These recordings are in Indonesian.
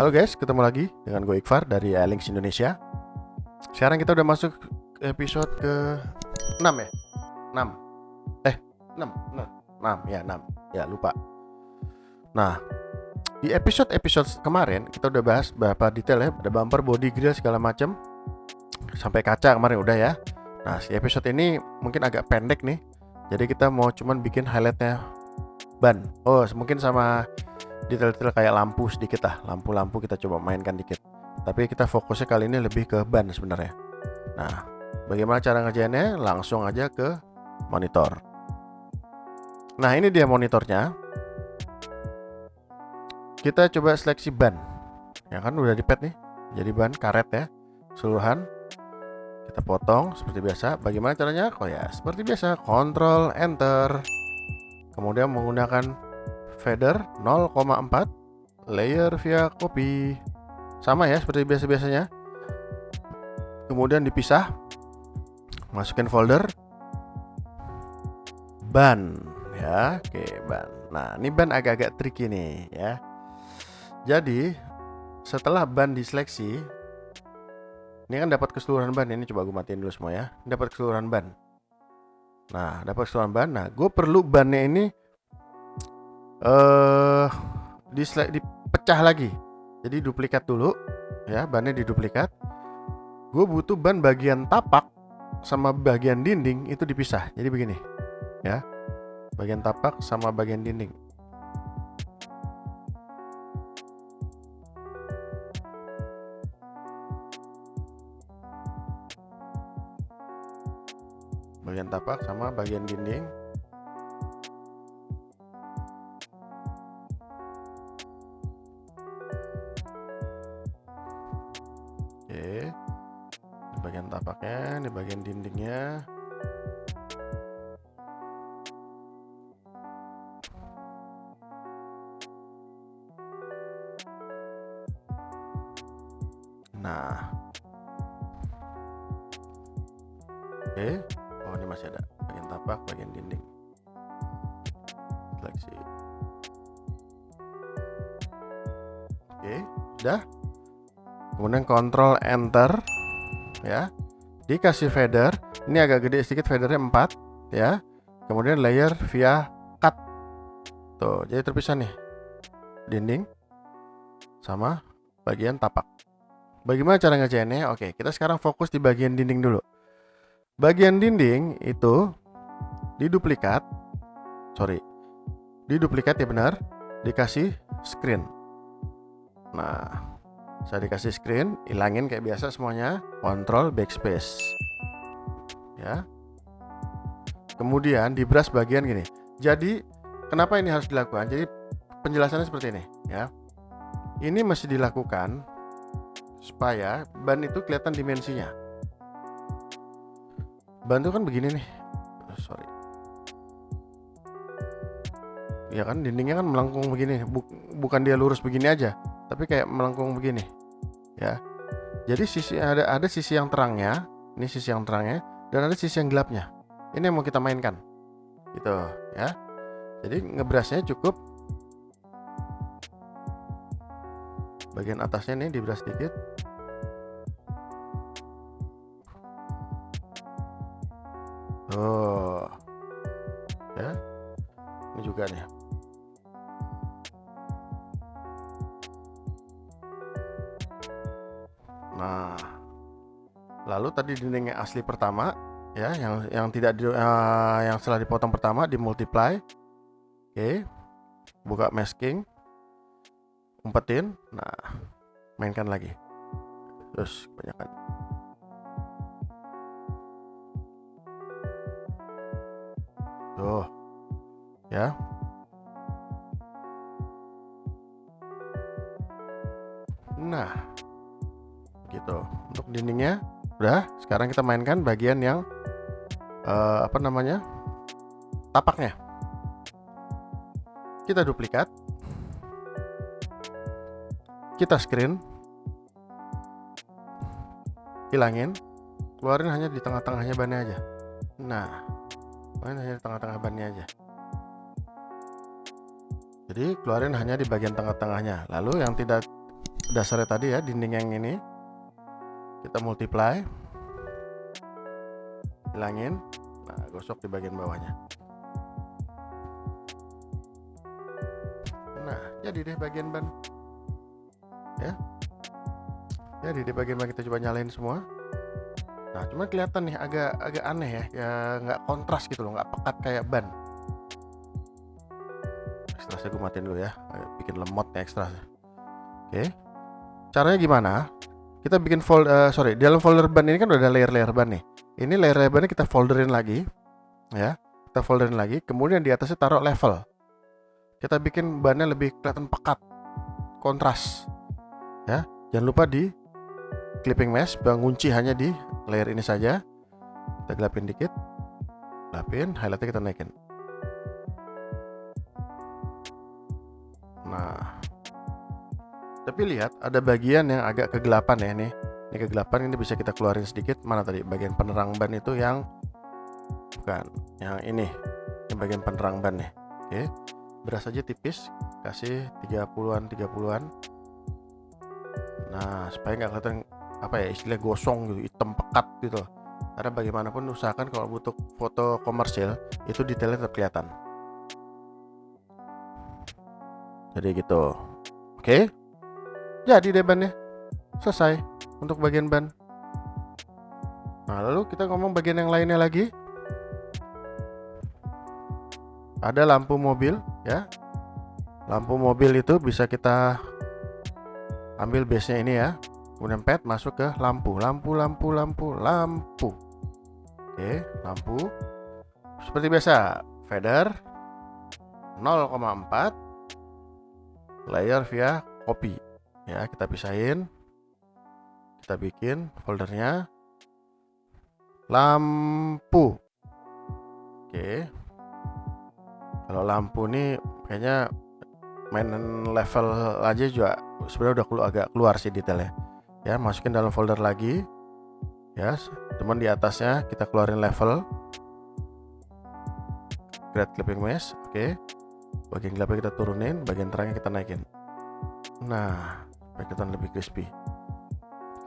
Halo guys, ketemu lagi dengan gue Iqfar dari Links Indonesia. Sekarang kita udah masuk episode ke 6 ya? 6. 6. 6 ya, 6. Ya, lupa. Nah, di episode kemarin kita udah bahas beberapa detail ya, ada bumper, body grill segala macam. Sampai kaca kemarin udah ya. Nah, si episode ini mungkin agak pendek nih. Jadi kita mau cuman bikin highlightnya ban. Oh, mungkin sama detail-detail kayak lampu sedikit lah. Lampu-lampu kita coba mainkan dikit. Tapi kita fokusnya kali ini lebih ke ban sebenarnya. Nah, bagaimana cara ngerjainnya? Langsung aja ke monitor. Nah, ini dia monitornya. Kita coba seleksi ban. Ya kan udah di pad nih. Jadi ban karet ya. Keseluruhan. Kita potong seperti biasa. Bagaimana caranya? Oh ya, seperti biasa. Ctrl Enter. Kemudian menggunakan fader 0,4 layer via copy, sama ya seperti biasa-biasanya. Kemudian dipisah, masukin folder ban ya. Oke, ban. Nah, ini ban agak-agak tricky nih ya. Jadi setelah ban diseleksi, ini kan dapat keseluruhan ban. Ini coba gue matiin dulu semua ya. Dapat keseluruhan ban. Nah, dapat keseluruhan ban. Nah, gue perlu bannya ini dipecah lagi. Jadi duplikat dulu ya, bannya diduplikat. Gue butuh ban bagian tapak sama bagian dinding itu dipisah. Jadi begini ya, bagian tapak sama bagian dinding. Bagian tapak sama bagian dinding. Oke, di bagian tapaknya, di bagian dindingnya. Nah, oke. Oh, ini masih ada bagian tapak, bagian dinding. Seleksi. Oke, sudah. Kemudian Ctrl Enter ya. Dikasih fader. Ini agak gede sedikit, fadernya 4 ya. Kemudian layer via cut. Tuh, jadi terpisah nih dinding sama bagian tapak. Bagaimana cara ngerjainnya? Oke, kita sekarang fokus di bagian dinding dulu. Bagian dinding itu diduplikat. Diduplikat ya, benar. Dikasih screen. Nah, saya dikasih screen, hilangin kayak biasa semuanya, Ctrl backspace ya. Kemudian di brush bagian gini. Jadi kenapa ini harus dilakukan? Jadi penjelasannya seperti ini ya. Ini mesti dilakukan supaya ban itu kelihatan dimensinya. Ban itu kan begini nih. Ya kan dindingnya kan melengkung begini, bukan dia lurus begini aja, tapi kayak melengkung begini ya. Jadi ada sisi yang terangnya, ini sisi yang terangnya, dan ada sisi yang gelapnya. Ini yang mau kita mainkan gitu ya. Jadi ngebrasnya cukup bagian atasnya nih dibras dikit. Oh ya, ini juga nih. Nah, lalu tadi dinding yang asli pertama ya, yang tidak yang setelah dipotong pertama dimultiply. Oke, buka masking, umpetin. Nah, mainkan lagi. Terus kebanyakan. Tuh ya. Nah, gitu. Untuk dindingnya udah. Sekarang kita mainkan bagian yang tapaknya. Kita duplikat, kita screen, hilangin, keluarin hanya di tengah-tengahnya bannya aja. Nah, hanya di tengah-tengah bannya aja. Jadi keluarin hanya di bagian tengah-tengahnya. Lalu yang tidak dasarnya tadi ya, dinding yang ini kita multiply, hilangin. Nah, gosok di bagian bawahnya. Nah, jadi deh bagian ban ya. Jadi di bagian ban kita coba nyalain semua. Nah, cuma kelihatan nih agak aneh ya, ya nggak kontras gitu loh, nggak pekat kayak ban. Ekstrasnya gue matiin dulu ya, bikin lemot nih ekstrasnya. Oke, caranya gimana? Kita bikin di dalam folder ban ini kan udah ada layer-layer ban nih. Ini layer-layer ban kita folderin lagi, ya. Kita folderin lagi, kemudian di atasnya taruh level. Kita bikin bannya lebih kelihatan pekat, kontras, ya. Jangan lupa di clipping mesh, mengunci hanya di layer ini saja. Kita gelapin dikit, gelapin, highlightnya kita naikin. Nah, tapi lihat ada bagian yang agak kegelapan ya nih. Ini kegelapan, ini bisa kita keluarin sedikit. Mana tadi bagian penerang ban itu yang bukan, yang ini bagian penerang ban nih. Oke, beras aja tipis, kasih 30-an. Nah, supaya nggak kelihatan apa ya, istilah gosong gitu, hitam pekat gitu. Karena bagaimanapun usahakan kalau butuh foto komersil itu detailnya tetap kelihatan. Jadi gitu. Oke. Jadi deh bannya selesai untuk bagian ban. Nah, lalu kita ngomong bagian yang lainnya lagi. Ada lampu mobil ya. Lampu mobil itu bisa kita ambil base-nya ini ya. Kemudian pad masuk ke lampu. Oke, lampu. Seperti biasa, fader 0,4 layer via copy. Ya, kita pisahin. Kita bikin foldernya lampu. Oke. Kalau lampu nih kayaknya main level aja juga sebenarnya udah agak keluar sih detailnya. Ya, masukin dalam folder lagi. Ya, cuman di atasnya kita keluarin level. Create clipping mesh. Oke. Bagian gelapnya kita turunin, bagian terangnya kita naikin. Nah, supaya kelihatan lebih crispy.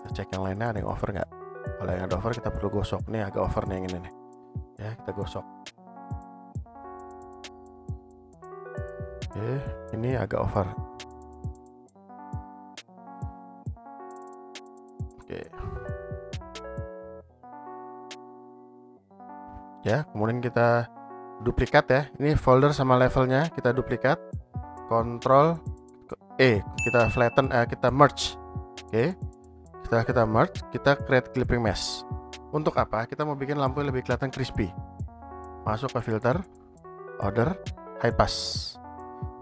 Kita cek yang lainnya ada yang over nggak. Kalau yang ada over kita perlu gosok. Nih agak over nih yang ini nih. Ya, kita gosok. Oke, ini agak over. Oke. Ya, kemudian kita duplikat ya. Ini folder sama levelnya kita duplikat. Ctrl E, kita flatten, kita merge. Oke. Setelah kita merge, kita create clipping mesh. Untuk apa? Kita mau bikin lampu lebih kelihatan crispy. Masuk ke filter, order, high pass.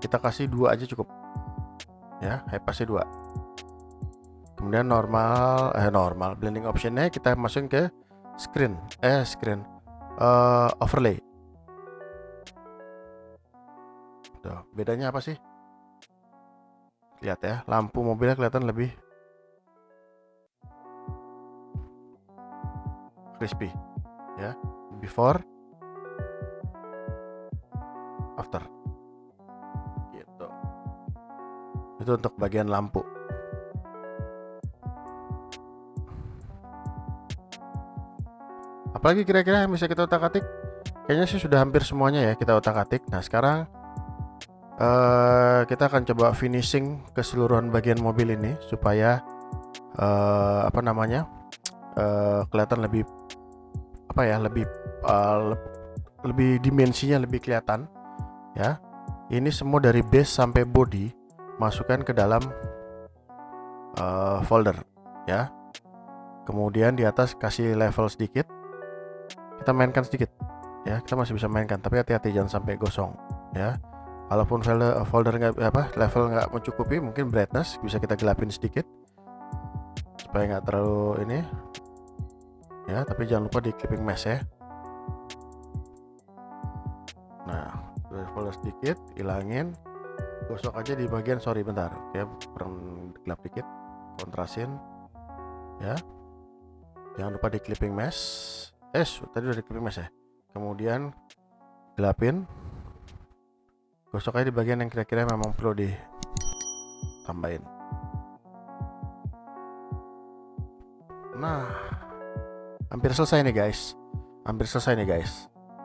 Kita kasih 2 aja cukup. Ya, high passnya 2. Kemudian normal blending optionnya kita masukin ke screen overlay. Tuh, bedanya apa sih? Lihat ya, lampu mobilnya kelihatan lebih crispy. Ya, before, after. Gitu. Itu untuk bagian lampu. Apalagi kira-kira yang bisa kita otak-atik? Kayaknya sih sudah hampir semuanya ya kita otak-atik. Nah, sekarang kita akan coba finishing keseluruhan bagian mobil ini supaya kelihatan lebih lebih dimensinya lebih kelihatan ya. Ini semua dari base sampai body masukkan ke dalam folder ya. Kemudian di atas kasih level sedikit, kita mainkan sedikit ya. Kita masih bisa mainkan, tapi hati-hati jangan sampai gosong ya. Walaupun folder level nggak mencukupi, mungkin brightness bisa kita gelapin sedikit supaya nggak terlalu ini ya. Tapi jangan lupa di clipping mesh ya. Nah, folder sedikit, hilangin, gosok aja di bagian bentar, ya kurang gelap dikit, kontrasin ya. Jangan lupa di clipping mesh. Tadi udah di clipping mesh ya. Kemudian gelapin. Gosok aja di bagian yang kira-kira memang perlu ditambahin. Nah, hampir selesai nih guys.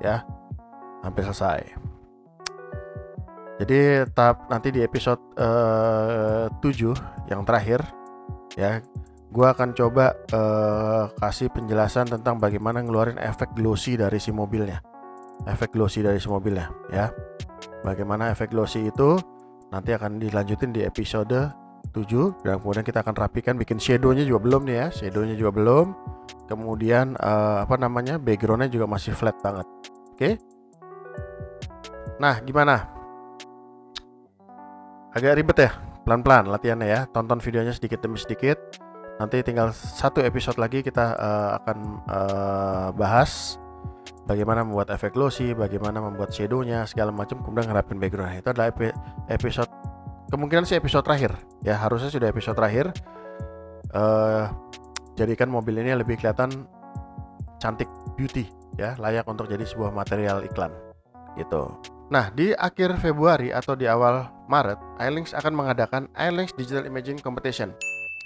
Ya, hampir selesai. Jadi nanti di episode 7 yang terakhir ya, gua akan coba kasih penjelasan tentang bagaimana ngeluarin efek glossy dari si mobilnya. Ya. Bagaimana efek glossy itu nanti akan dilanjutin di episode 7, dan kemudian kita akan rapikan, bikin shadownya juga belum nih ya, kemudian backgroundnya juga masih flat banget. Oke. Nah, gimana? Agak ribet ya, pelan-pelan latihannya ya, tonton videonya sedikit demi sedikit. Nanti tinggal 1 episode lagi kita akan bahas bagaimana membuat efek glossy, bagaimana membuat shadownya, segala macam, kemudian ngerapin background. Itu adalah episode, kemungkinan sih episode terakhir ya, harusnya sudah episode terakhir. Jadikan mobil ini lebih kelihatan cantik, beauty ya, layak untuk jadi sebuah material iklan gitu. Nah, di akhir Februari atau di awal Maret, iLinks akan mengadakan iLinks Digital Imaging Competition,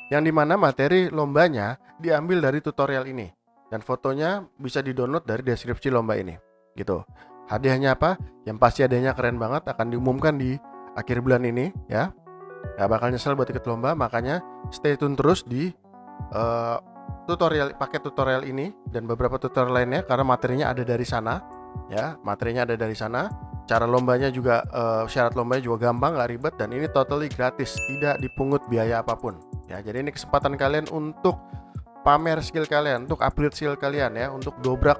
yang dimana materi lombanya diambil dari tutorial ini, dan fotonya bisa di-download dari deskripsi lomba ini gitu. Hadiahnya apa? Yang pasti hadiahnya keren banget, akan diumumkan di akhir bulan ini ya. Gak bakal nyesel buat ikut lomba, makanya stay tune terus di paket tutorial ini dan beberapa tutorial lainnya, karena materinya ada dari sana ya. Cara lombanya juga, syarat lombanya juga gampang, gak ribet, dan ini totally gratis, tidak dipungut biaya apapun ya. Jadi ini kesempatan kalian untuk pamer skill kalian, untuk upgrade skill kalian ya, untuk dobrak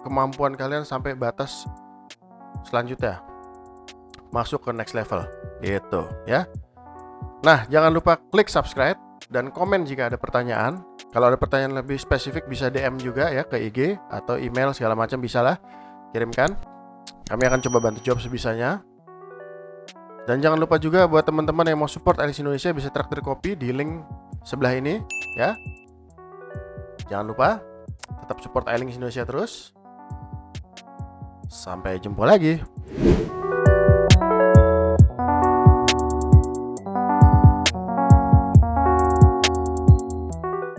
kemampuan kalian sampai batas selanjutnya, masuk ke next level gitu ya. Nah, jangan lupa klik subscribe dan komen jika ada pertanyaan. Kalau ada pertanyaan lebih spesifik bisa DM juga ya, ke IG atau email segala macam, bisalah kirimkan. Kami akan coba bantu jawab sebisanya. Dan jangan lupa juga buat teman-teman yang mau support iLinks Indonesia, bisa traktir kopi di link sebelah ini ya. Jangan lupa tetap support iLinks Indonesia terus. Sampai jumpa lagi.